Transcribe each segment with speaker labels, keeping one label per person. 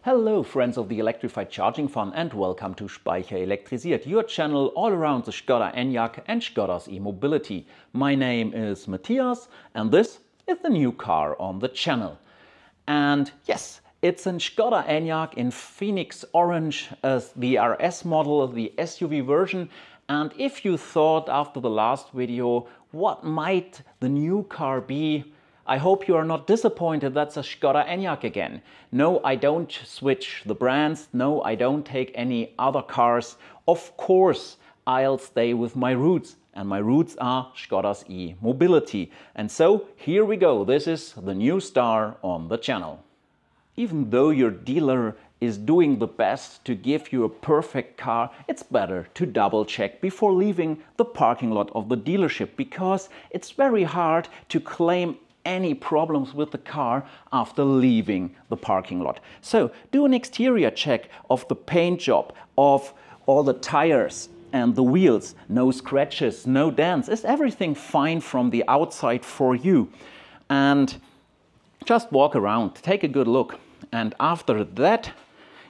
Speaker 1: Hello friends of the electrified charging fun and welcome to Speicher Elektrisiert, your channel all around the Skoda ENYAQ and Skoda's e-mobility. My name is Matthias and this is the new car on the channel. And yes, it's a Skoda ENYAQ in Phoenix Orange as the RS model, the SUV version. And if you thought after the last video, what might the new car be? I hope you are not disappointed. That's a Skoda ENYAQ again. No, I don't switch the brands. No, I don't take any other cars. Of course, I'll stay with my roots. And my roots are Skoda's e-mobility. And so, here we go. This is the new star on the channel. Even though your dealer is doing the best to give you a perfect car, it's better to double check before leaving the parking lot of the dealership, because it's very hard to claim any problems with the car after leaving the parking lot. So do an exterior check of the paint job, of all the tires and the wheels. No scratches, no dents. Is everything fine from the outside for you? And just walk around, take a good look. And after that,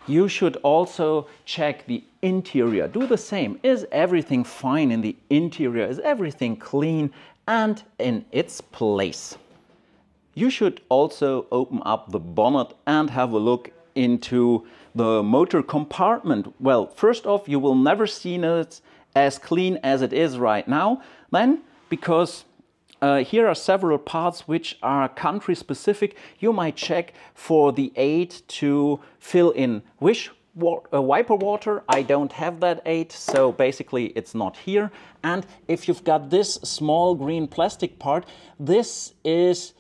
Speaker 1: you should also check the interior. Do the same. Is everything fine in the interior? Is everything clean and in its place? You should also open up the bonnet and have a look into the motor compartment. Well, first off, you will never see it as clean as it is right now. Then, because here are several parts which are country specific, you might check for the aid to fill in wiper water. I don't have that aid, so basically it's not here. And if you've got this small green plastic part, this is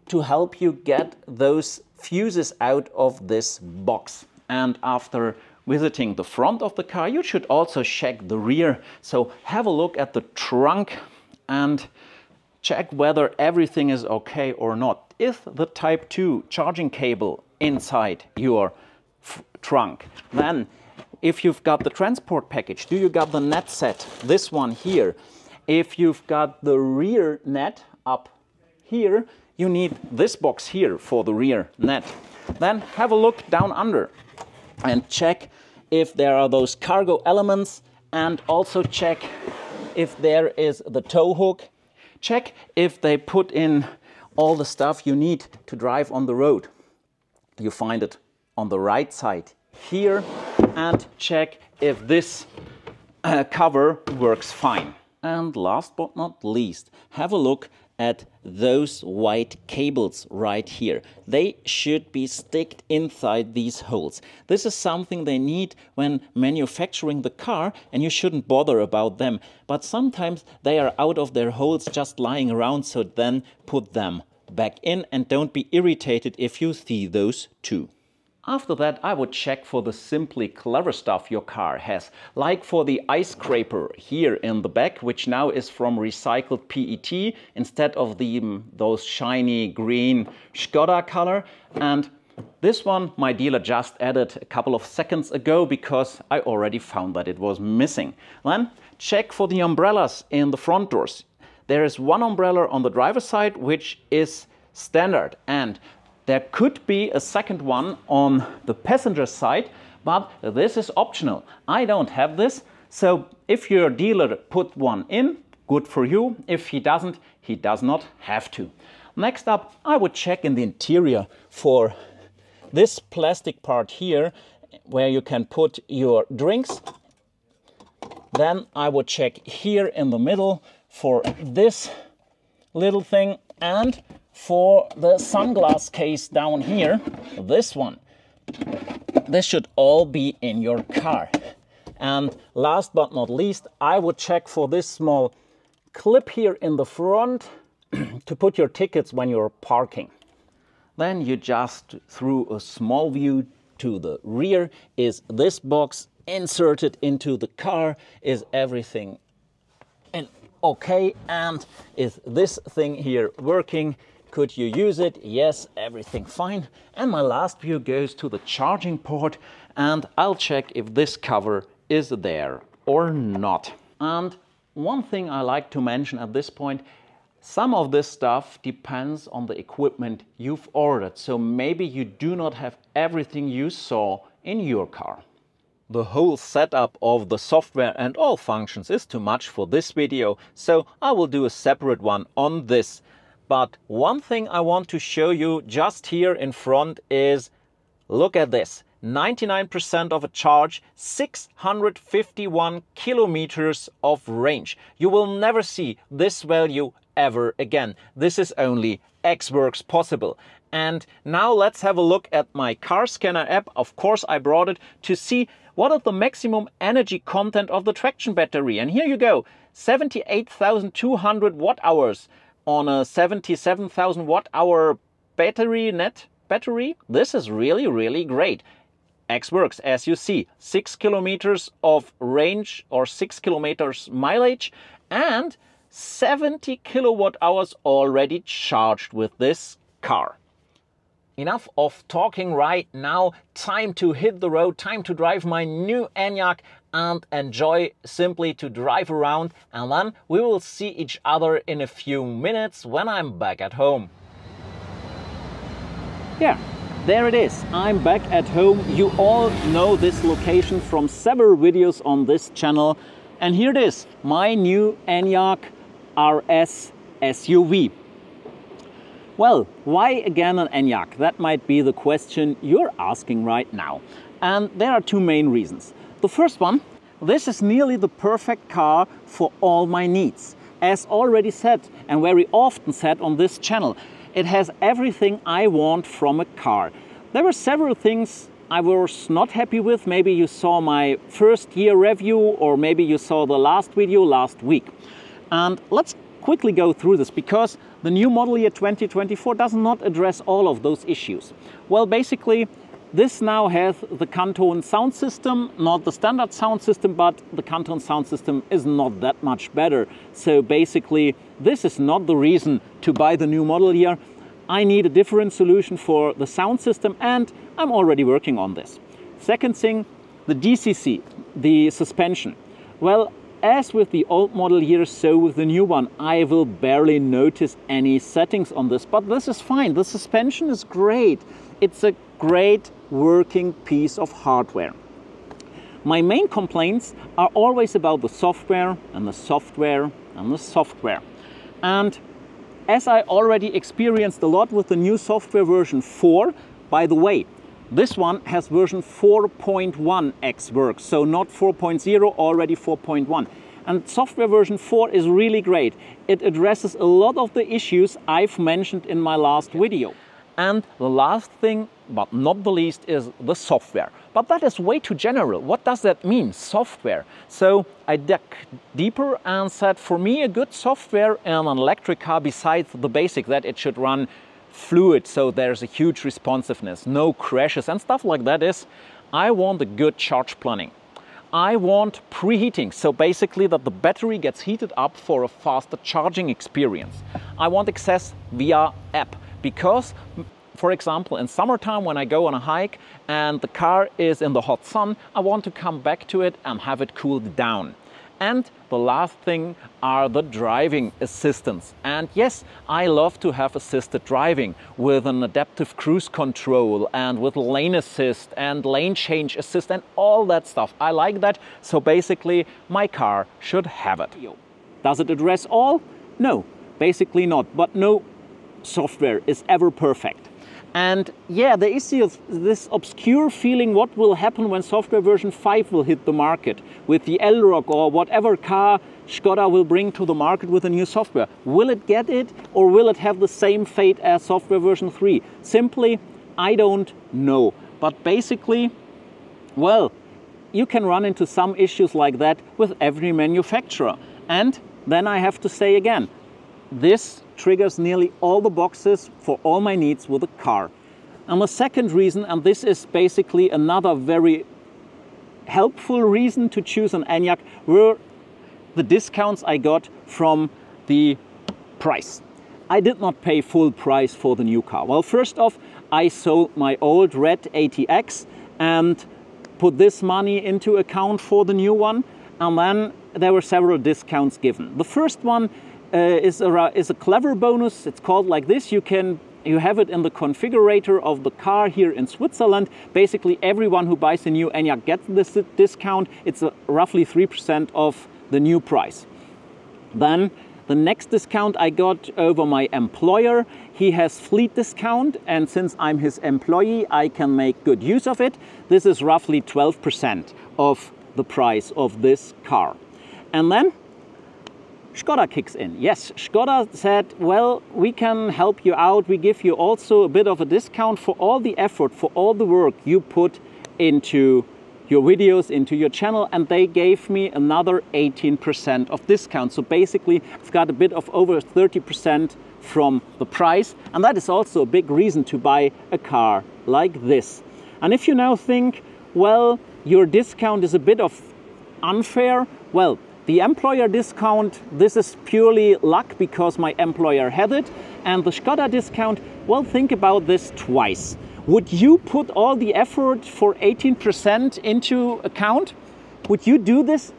Speaker 1: to help you get those fuses out of this box. And after visiting the front of the car, you should also check the rear. So have a look at the trunk and check whether everything is okay or not. Is the Type 2 charging cable inside your trunk? Then, if you've got the transport package, do you got the net set? This one here. If you've got the rear net up here, you need this box here for the rear net. Then have a look down under and check if there are those cargo elements, and also check if there is the tow hook. Check if they put in all the stuff you need to drive on the road. You find it on the right side here, and check if this cover works fine. And last but not least, have a look at those white cables right here. They should be sticked inside these holes. This is something they need when manufacturing the car, and you shouldn't bother about them. But sometimes they are out of their holes just lying around, so then put them back in and don't be irritated if you see those too. After that, I would check for the simply clever stuff your car has, like for the ice scraper here in the back, which now is from recycled PET instead of those shiny green Skoda color. And this one my dealer just added a couple of seconds ago because I already found that it was missing. Then check for the umbrellas in the front doors. There is one umbrella on the driver's side which is standard, and there could be a second one on the passenger side, but this is optional. I don't have this, so if your dealer put one in, good for you. If he doesn't, he does not have to. Next up, I would check in the interior for this plastic part here, where you can put your drinks. Then I would check here in the middle for this little thing, and for the sunglass case down here, this one. This should all be in your car. And last but not least, I would check for this small clip here in the front to put your tickets when you're parking. Then you just, through a small view to the rear, is this box inserted into the car? Is everything okay? And is this thing here working? Could you use it? Yes, everything fine. And my last view goes to the charging port, and I'll check if this cover is there or not. And one thing I like to mention at this point, Some of this stuff depends on the equipment you've ordered, so maybe you do not have everything you saw in your car. The whole setup of the software and all functions is too much for this video, so I will do a separate one on this. But one thing I want to show you just here in front is, look at this. 99% of a charge, 651 kilometers of range. You will never see this value ever again. This is only Xworks possible. And now let's have a look at my car scanner app. Of course, I brought it to see what is the maximum energy content of the traction battery. And here you go, 78,200 watt hours on a 77,000 watt hour battery, net battery. This is really, really great. Xworks, as you see, 6 kilometers of range or 6 kilometers mileage and 70 kilowatt hours already charged with this car. Enough of talking right now, time to hit the road, time to drive my new ENYAQ and enjoy simply to drive around, and then we will see each other in a few minutes when I'm back at home. Yeah. There it is, I'm back at home. You all know this location from several videos on this channel. And here it is, my new ENYAQ RS SUV. Well, why again an ENYAQ? That might be the question you're asking right now. And there are two main reasons. The first one, this is nearly the perfect car for all my needs. As already said and very often said on this channel, it has everything I want from a car. There were several things I was not happy with. Maybe you saw my first year review, or maybe you saw the last video last week. And let's quickly go through this, because the new model year 2024 does not address all of those issues. Well, basically, this now has the Canton sound system, not the standard sound system, but the Canton sound system is not that much better. So basically, this is not the reason to buy the new model year. I need a different solution for the sound system, and I'm already working on this. Second thing, the DCC, the suspension. Well, as with the old model year, so with the new one, I will barely notice any settings on this, but this is fine. The suspension is great. It's a great working piece of hardware. My main complaints are always about the software and the software and the software. And as I already experienced a lot with the new software version 4, by the way, this one has version 4.1 Xworks, so not 4.0, already 4.1. And software version 4 is really great. It addresses a lot of the issues I've mentioned in my last video. And the last thing, but not the least, is the software. But that is way too general. What does that mean, software? So I dug deeper and said, for me, a good software in an electric car, besides the basic, that it should run fluid, so there's a huge responsiveness, no crashes and stuff like that, is I want a good charge planning. I want preheating, so basically that the battery gets heated up for a faster charging experience. I want access via app, because for example, in summertime when I go on a hike and the car is in the hot sun, I want to come back to it and have it cooled down. And the last thing are the driving assistance. And yes, I love to have assisted driving with an adaptive cruise control and with lane assist and lane change assist and all that stuff. I like that, so basically my car should have it. Does it address all? No, basically not, but no software is ever perfect. And yeah, there is this obscure feeling what will happen when software version 5 will hit the market with the Elrock or whatever car Skoda will bring to the market with a new software. Will it get it, or will it have the same fate as software version 3? Simply, I don't know. But basically, well, you can run into some issues like that with every manufacturer. And then I have to say again, this triggers nearly all the boxes for all my needs with a car. And the second reason, and this is basically another very helpful reason to choose an ENYAQ, were the discounts I got from the price. I did not pay full price for the new car. Well, first off, I sold my old red ATX and put this money into account for the new one, and then there were several discounts given. The first one is a clever bonus. It's called like this. You have it in the configurator of the car here in Switzerland. Basically, everyone who buys a new ENYAQ gets this discount. It's roughly 3% of the new price. Then the next discount I got over my employer. He has fleet discount, and since I'm his employee, I can make good use of it. This is roughly 12% of the price of this car. And then Skoda kicks in. Yes, Skoda said, well, we can help you out. We give you also a bit of a discount for all the effort, for all the work you put into your videos, into your channel, and they gave me another 18% of discount. So basically, I've got a bit of over 30% from the price, and that is also a big reason to buy a car like this. And if you now think, well, your discount is a bit of unfair, well, the employer discount, this is purely luck because my employer had it, and the Skoda discount, well, think about this twice. Would you put all the effort for 18% into account? Would you do this?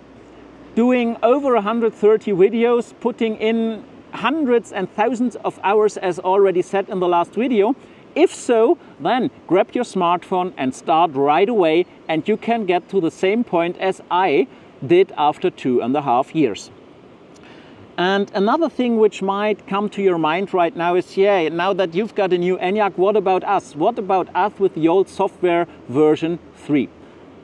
Speaker 1: Doing over 130 videos, putting in hundreds and thousands of hours as already said in the last video? If so, then grab your smartphone and start right away, and you can get to the same point as I did after 2.5 years. And another thing which might come to your mind right now is, yeah, now that you've got a new ENYAQ, what about us? What about us with the old software version 3?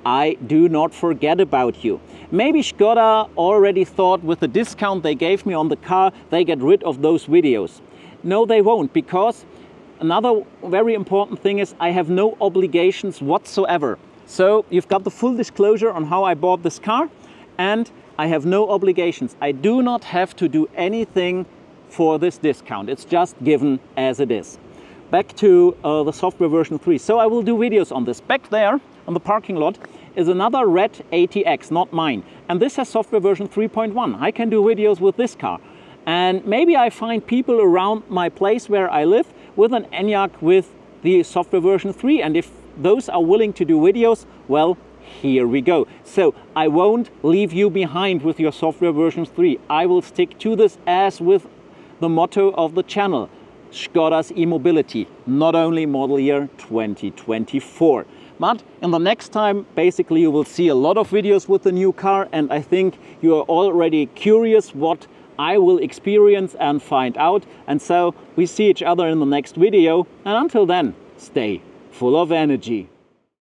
Speaker 1: I do not forget about you. Maybe Skoda already thought with the discount they gave me on the car, they get rid of those videos. No, they won't, because another very important thing is I have no obligations whatsoever. So you've got the full disclosure on how I bought this car, and I have no obligations. I do not have to do anything for this discount. It's just given as it is. Back to the software version 3. So I will do videos on this. Back there on the parking lot is another red ATX, not mine. And this has software version 3.1. I can do videos with this car. And maybe I find people around my place where I live with an ENYAQ with the software version 3. And if those are willing to do videos, well, here we go. So I won't leave you behind with your software version 3. I will stick to this as with the motto of the channel, Skoda's e-mobility, not only model year 2024. But in the next time, basically, you will see a lot of videos with the new car, and I think you are already curious what I will experience and find out. And so we see each other in the next video, and until then, stay full of energy.